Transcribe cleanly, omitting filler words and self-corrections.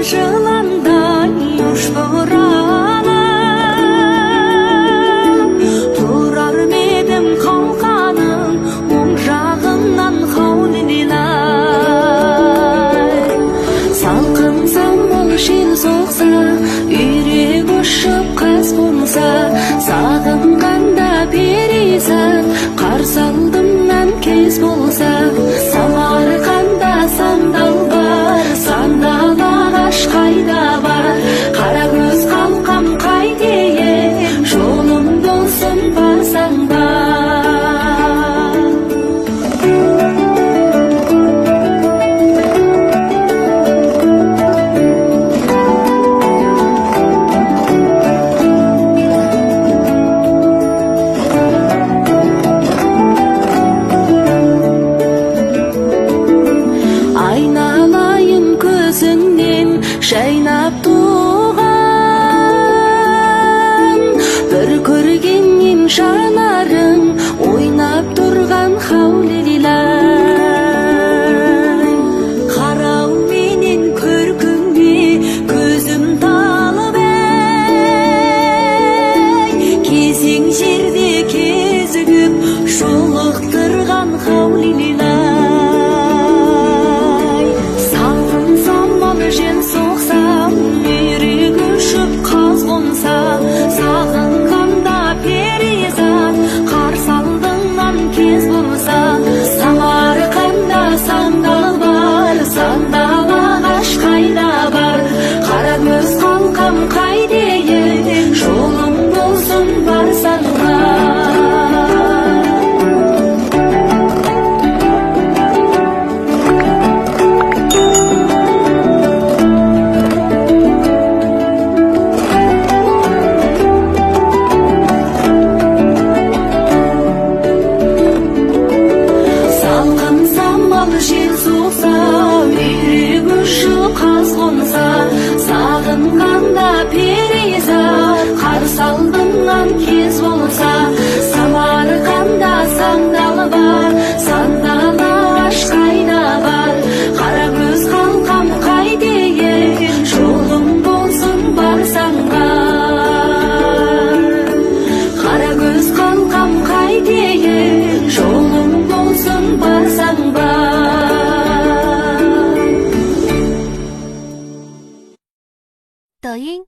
жыландай ұшыралып тұрар медім қалқаның оң жағынан хаулилай. Салқын самал жел соқса, үйрек ұшып қас қонса, сағынғанда перизат қарсы алдымнан кез болса. Самарқанда сандал бар, сандал ағаш қайда бар, қара көз қалқам қайтейін, жолым болсын барсаң бар. Айналайын көзіңнен жайнап туған, бір көргеннен жанарың ойнап тұрған хаулилай. Қарау менен көркіңе көзім талып кезең жерде кезігіп жолықтырған хаулилай. Жел соқсам, үйрек ұшып қаз қонса, сағынғанда перизат қарсы алдыңнан кез болса. Самарқанда сандал бар, сандал ағаш қайда бар, қара көз қалқам қайтейін, жолым болсын барсаң бар. Жел соқса, үйрек ұшып қаз қонса, сағынғанда перизат қарсы алдымнан кез болса. Самарқанда сандал бар, сандал ағаш қайда бар, қара көз қалқам қайтейін, жолым болсын барсаң бар. Қара көз қалқам қайтейін, жолым болсын барсаң бар.抖音